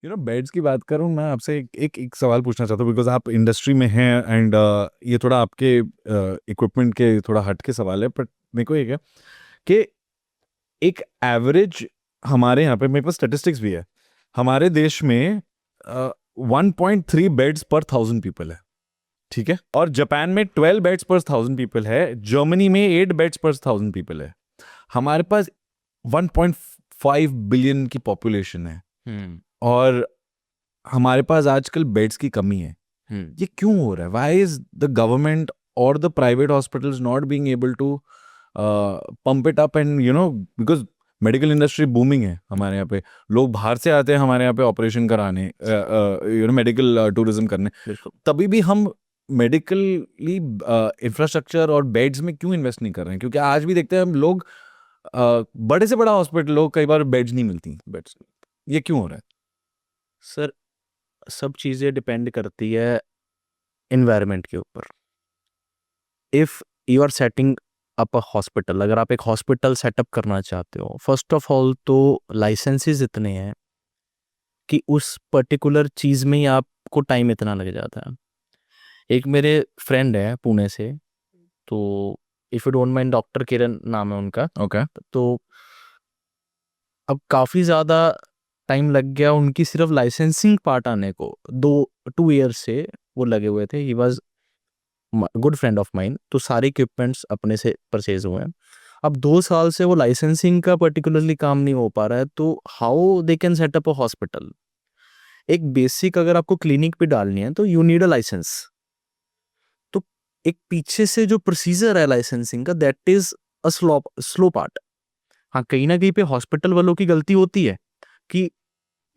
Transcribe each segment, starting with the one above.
Beds की बात करूं, मैं आपसे एक सवाल पूछना चाहता हूँ, बिकॉज आप इंडस्ट्री में हैं एंड ये थोड़ा आपके इक्विपमेंट के थोड़ा हट के सवाल है, बट मेरे को एक है कि एक एवरेज हमारे यहाँ पे, मेरे पास स्टेटिस्टिक्स भी है, हमारे देश में 1.3 बेड्स पर 1000 पीपल है, ठीक है, और जापान में 12 बेड्स पर 1000 पीपल है, जर्मनी में 8 बेड्स पर 1000 पीपल है। हमारे पास 1.5 बिलियन की पॉपुलेशन है और हमारे पास आजकल बेड्स की कमी है। ये क्यों हो रहा है? व्हाई इज द गवर्नमेंट और the private hospitals not being able to pump it up and because medical industry booming है हमारे यहाँ पे, लोग बाहर से आते हैं हमारे यहाँ पे ऑपरेशन कराने, मेडिकल टूरिज्म करने, तभी भी हम मेडिकली इंफ्रास्ट्रक्चर और बेड्स में क्यों इन्वेस्ट नहीं कर रहे हैं? क्योंकि आज भी देखते हैं हम लोग, बड़े से बड़ा हॉस्पिटल लोग, कई बार बेड्स नहीं मिलती बेड्स। ये क्यों हो रहा है? सर, सब चीज़ें डिपेंड करती है इन्वायरमेंट के ऊपर। If you are setting up a hospital, अगर आप एक हॉस्पिटल सेटअप करना चाहते हो, फर्स्ट ऑफ ऑल तो लाइसेंसेस इतने हैं कि उस पर्टिकुलर चीज़ में ही आपको टाइम इतना लग जाता है। एक मेरे फ्रेंड है पुणे से, तो if you don't mind, doctor Kiran नाम है उनका। ओके। तो अब काफ़ी ज़्यादा टाइम लग गया उनकी सिर्फ लाइसेंसिंग पार्ट आने को। 2 ईयर्स से वो लगे हुए थे। He was good friend of mine. तो सारे इक्विपमेंट्स अपने से परचेज हुए हैं। अब 2 साल से वो लाइसेंसिंग का पर्टिकुलरली काम नहीं हो पा रहा है, तो how they can set up a hospital. एक बेसिक अगर आपको क्लिनिक पे डालनी है तो यू नीड अ लाइसेंस। तो एक पीछे से जो प्रोसीजर है लाइसेंसिंग का, that is a slow part. हाँ, कहीं ना कहीं पे हॉस्पिटल वालों की गलती होती है कि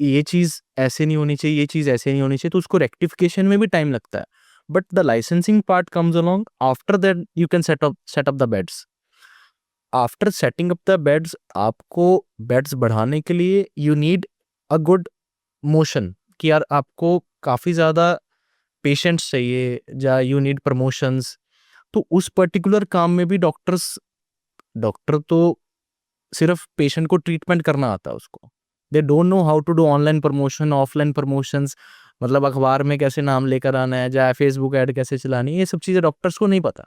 ये चीज ऐसे नहीं होनी चाहिए, ये चीज ऐसे नहीं होनी चाहिए, तो उसको रेक्टिफिकेशन में भी टाइम लगता है। But the licensing part comes along after that. You can set up the beds. After setting up the beds, आपको बेड्स बढ़ाने के लिए you need a good motion, कि यार आपको काफी ज्यादा पेशेंट्स चाहिए, या यू नीड प्रमोशंस। तो उस पर्टिकुलर काम में भी डॉक्टर तो सिर्फ पेशेंट को ट्रीटमेंट करना आता है उसको। They don't know how to do online promotion, offline promotions, मतलब अखबार में कैसे नाम लेकर आना है, या फेसबुक ऐड कैसे चलानी है, ये सब चीज़ें डॉक्टर्स को नहीं पता।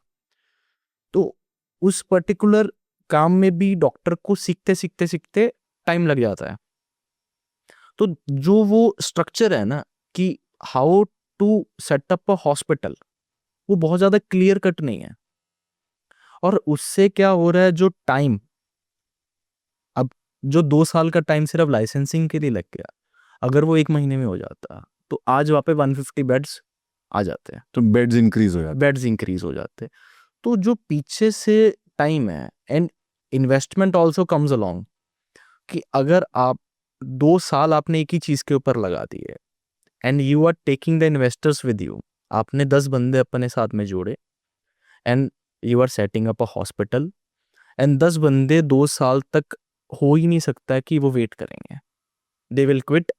तो उस पर्टिकुलर काम में भी डॉक्टर को सीखते सीखते सीखते टाइम लग जाता है। तो जो वो स्ट्रक्चर है ना, कि how to set up a hospital, वो बहुत ज़्यादा क्लियर कट नहीं है। और उससे क्या हो रहा है, जो टाइम, अब जो 2 साल का टाइम सिर्फ लाइसेंसिंग के लिए लग गया, अगर वो 1 महीने में हो जाता तो आज वहाँ पे 150 बेड्स आ जाते हैं, तो बेड्स इंक्रीज हो जाते बेड्स इंक्रीज हो जाते। तो जो पीछे से टाइम है, and investment also comes along, कि अगर आप 2 साल आपने एक ही चीज के ऊपर लगा दिए, and you are taking the investors with you, आपने 10 बंदे अपने साथ में जोड़े, and you are setting up a hospital, and 10 बंदे 2 साल तक, हो ही नहीं सकता है कि वो वेट करेंगे। दे विल क्विट,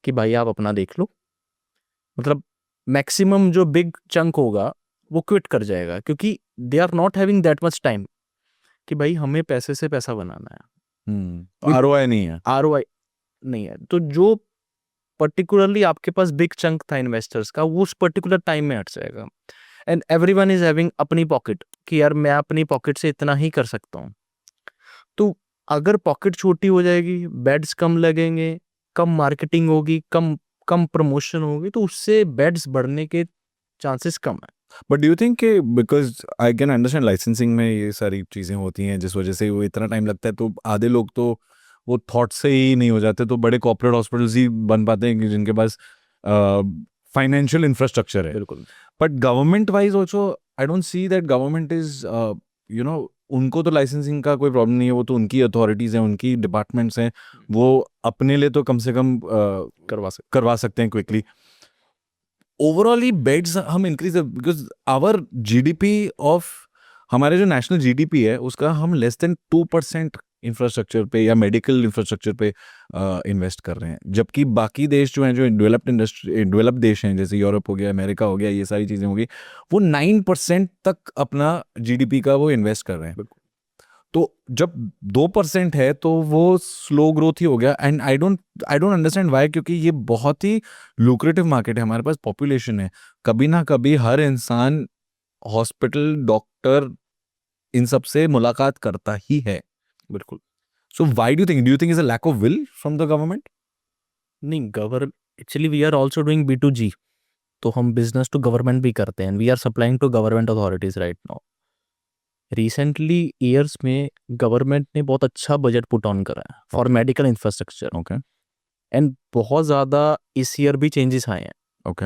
कि भाई आप अपना देख लो। मतलब मैक्सिमम जो बिग चंक होगा वो क्विट कर जाएगा, क्योंकि they are not having that much time, कि भाई हमें पैसे से पैसा बनाना है। आरओआई नहीं है। आरओआई नहीं है। तो जो पर्टिकुलरली आपके पास बिग चंक था इन्वेस्टर्स का, वो उस पर्टिकुलर टाइम में हट जाएगा। एंड एवरीवन इज हैविंग अपनी पॉकेट, कि यार मैं अपनी पॉकेट से इतना ही कर सकता हूँ। तो अगर पॉकेट छोटी हो जाएगी, बेड्स कम लगेंगे, कम मार्केटिंग होगी, कम कम प्रमोशन होगी, तो उससे बेड्स बढ़ने के चांसेस कम है। बट डू यू थिंक कि because I can understand licensing में ये सारी चीज़ें होती हैं जिस वजह से वो इतना टाइम लगता है, तो आधे लोग तो वो थॉट से ही नहीं हो जाते, तो बड़े कॉर्पोरेट हॉस्पिटल्स ही बन पाते हैं जिनके पास फाइनेंशियल इंफ्रास्ट्रक्चर है। बिल्कुल। But government wise also I don't see that government is उनको तो लाइसेंसिंग का कोई प्रॉब्लम नहीं है, वो तो उनकी अथॉरिटीज़ हैं, उनकी डिपार्टमेंट्स हैं, वो अपने लिए तो कम से कम करवा सकते हैं क्विकली। ओवरऑल बेड्स हम increase, because our GDP of, हमारे जो नेशनल जीडीपी है उसका हम लेस देन 2% इंफ्रास्ट्रक्चर पे या मेडिकल इंफ्रास्ट्रक्चर पे इन्वेस्ट कर रहे हैं, जबकि बाकी देश जो हैं, जो डेवलप्ड देश हैं, जैसे यूरोप हो गया, अमेरिका हो गया, ये सारी चीज़ें हो गई, वो 9% तक अपना जीडीपी का वो इन्वेस्ट कर रहे हैं। तो जब 2% है तो वो स्लो ग्रोथ ही हो गया, and I don't understand why, क्योंकि ये बहुत ही लुक्रेटिव मार्केट है, हमारे पास पॉपुलेशन है, कभी ना कभी हर इंसान हॉस्पिटल, डॉक्टर, इन सब से मुलाकात करता ही है। बिल्कुल। So why do you think is a lack of will from the government? नहीं, actually we are also doing B2G, तो हम बिजनेस टू गवर्नमेंट भी करते हैं, we are supplying to government authorities right now. Recently years में government ने बहुत अच्छा बजट पुट ऑन करा है for medical infrastructure, okay and बहुत ज़्यादा इस ईयर भी चेंजेस आए हैं। ओके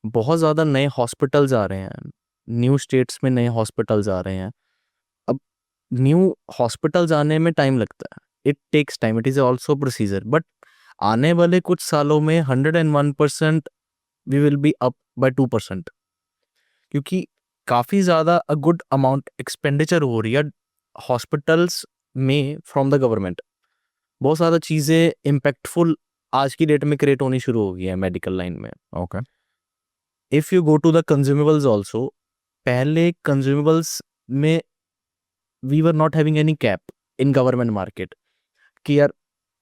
बहुत ज़्यादा नए हॉस्पिटल्स आ रहे हैं, न्यू स्टेट्स में नए हॉस्पिटल्स आ रहे हैं। अब न्यू हॉस्पिटल्स आने में टाइम लगता है, it takes time, it is also procedure, but आने वाले कुछ सालों में 101% we will be up by 2%, क्योंकि काफ़ी ज़्यादा अ गुड अमाउंट एक्सपेंडिचर हो रही है हॉस्पिटल्स में फ्रॉम द गवर्नमेंट। बहुत ज़्यादा चीज़ें इम्पैक्टफुल आज की डेट में क्रिएट होनी शुरू हो गई है मेडिकल लाइन में। Okay if you go to the consumables also, पहले कंज्यूमेबल्स में we were not having any cap in government market, कि यार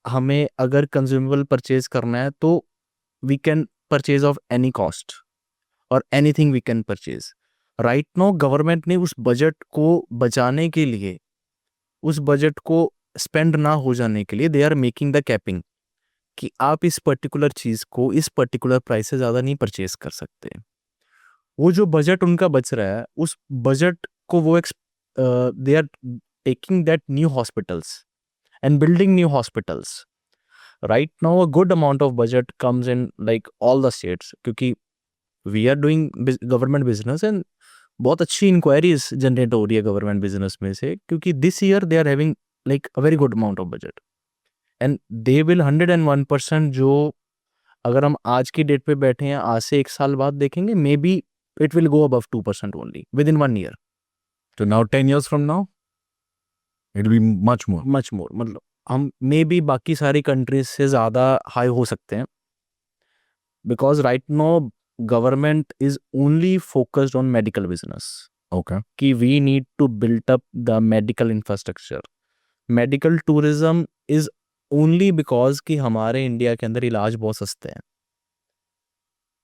हमें अगर कंज्यूमेबल परचेज करना है तो we can purchase of any cost और anything we can purchase. Right now government ने उस बजट को बचाने के लिए, उस बजट को स्पेंड ना हो जाने के लिए, they are making the capping, कि आप इस पर्टिकुलर चीज़ को इस पर्टिकुलर प्राइस से ज़्यादा नहीं परचेज कर सकते। वो जो बजट उनका बच रहा है, उस बजट को वो they are taking that new hospitals and building new hospitals. Right now, a good amount of budget comes in like all the states, क्योंकि we are doing government business and बहुत अच्छी inquiries generate हो रही है government business में से, क्योंकि this year they are having like a very good amount of budget and they will 101%, जो अगर हम आज की डेट पे बैठे हैं, आज से 1 साल बाद देखेंगे, may be it will go above 2% only within 1 year. तो now 10 years from now it will be much more. Much more, मतलब हम मे बी बाकी सारी कंट्रीज से ज़्यादा हाई हो सकते हैं, because right now government is only focused on medical business, Okay. कि we need to build up the medical infrastructure. Medical tourism is only because कि हमारे इंडिया के अंदर इलाज बहुत सस्ते हैं।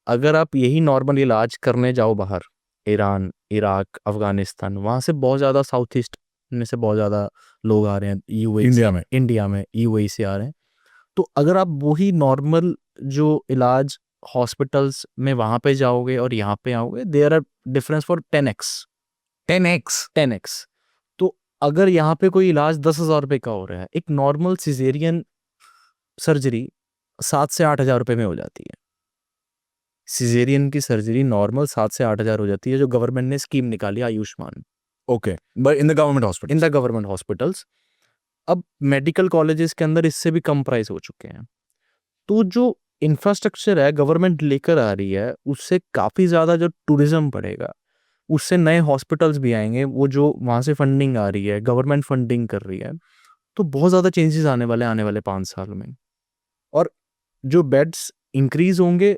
अगर आप यही नॉर्मल इलाज करने जाओ बाहर, ईरान, इराक, अफगानिस्तान, वहाँ से बहुत ज़्यादा साउथ ईस्ट में से बहुत ज़्यादा लोग आ रहे हैं यूएई इंडिया में यूएई से आ रहे हैं। तो अगर आप वही नॉर्मल जो इलाज हॉस्पिटल्स में वहाँ पे जाओगे और यहाँ पे आओगे, there are difference for 10x। तो अगर यहाँ पे कोई इलाज 10,000 रुपये का हो रहा है, एक नॉर्मल सिजेरियन सर्जरी 7 से 8 हज़ार रुपये में हो जाती है। सिजेरियन की सर्जरी नॉर्मल 7 से 8 हज़ार हो जाती है, जो गवर्नमेंट ने स्कीम निकाली Ayushman. Okay. But in the government hospital. In the government hospitals. अब मेडिकल कॉलेजेस के अंदर इससे भी कम प्राइस हो चुके हैं। तो जो इंफ्रास्ट्रक्चर है गवर्नमेंट लेकर आ रही है, उससे काफ़ी ज़्यादा जो टूरिज्म बढ़ेगा, उससे नए हॉस्पिटल्स भी आएंगे, वो जो वहाँ से फंडिंग आ रही है, गवर्नमेंट फंडिंग कर रही है, तो बहुत ज़्यादा चेंजेस आने वाले 5 साल में। और जो बेड्स इंक्रीज होंगे,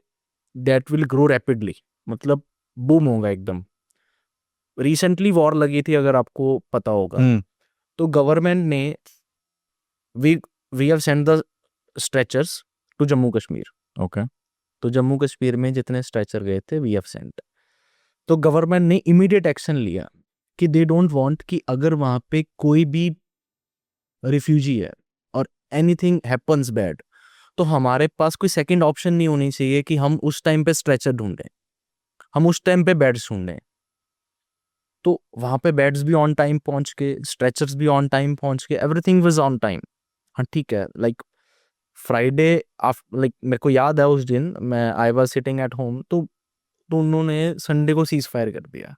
दैट विल ग्रो रैपिडली, मतलब बूम होगा एकदम। रिसेंटली वॉर लगी थी, अगर आपको पता होगा, तो गवर्नमेंट ने we we have send the stretchers to Jammu Kashmir. Okay. तो जम्मू कश्मीर में जितने स्ट्रेचर गए थे, वी हैव सेंट। तो गवर्नमेंट ने इमीडिएट एक्शन लिया कि दे डोंट वांट कि अगर वहाँ पे कोई भी रिफ्यूजी है और एनीथिंग हैपन्स बैड, तो हमारे पास कोई सेकंड ऑप्शन नहीं होनी चाहिए कि हम उस टाइम पे स्ट्रेचर ढूंढें, हम उस टाइम पे बेड्स ढूंढें। तो वहाँ पे बेड्स भी ऑन टाइम पहुँच के, स्ट्रेचर्स भी ऑन टाइम पहुँच के, एवरीथिंग वाज ऑन टाइम। हाँ ठीक है, लाइक फ्राइडे लाइक मेरे को याद है उस दिन मैं I was sitting at home, तो उन्होंने संडे को सीज फायर कर दिया,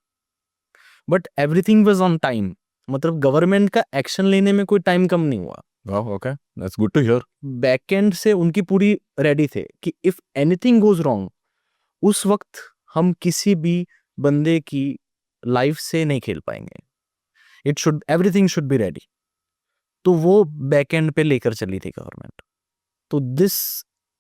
but everything was on time. मतलब गवर्नमेंट का एक्शन लेने में कोई टाइम कम नहीं हुआ। Wow, okay. That's good to hear. Backend से उनकी पूरी रेडी थे कि इफ एनीथिंग गोज रॉन्ग, उस वक्त हम किसी भी बंदे की लाइफ से नहीं खेल पाएंगे। Everything should be ready. तो वो बैकएंड पे लेकर चली थी गवर्नमेंट। तो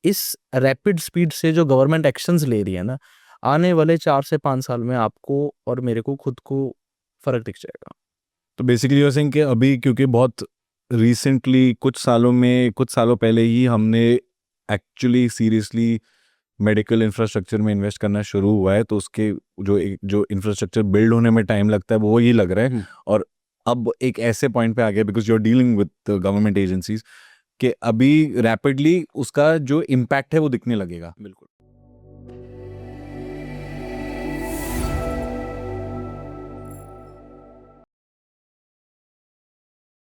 इस रैपिड स्पीड से जो गवर्नमेंट एक्शंस ले रही है ना, आने वाले 4 से 5 साल में आपको और मेरे को खुद को फर्क दिख जाएगा। तो बेसिकली यूर सेइंग कि अभी क्योंकि बहुत रिसेंटली कुछ सालों पहले ही हमने एक्चुअली सीरियसली मेडिकल इंफ्रास्ट्रक्चर में इन्वेस्ट करना शुरू हुआ है, तो उसके जो इंफ्रास्ट्रक्चर बिल्ड होने में टाइम लगता है वो ही लग रहा है। और अब एक ऐसे पॉइंट पे आ गया, because you are dealing with government agencies, कि अभी रैपिडली उसका जो इम्पैक्ट है वो दिखने लगेगा। बिल्कुल।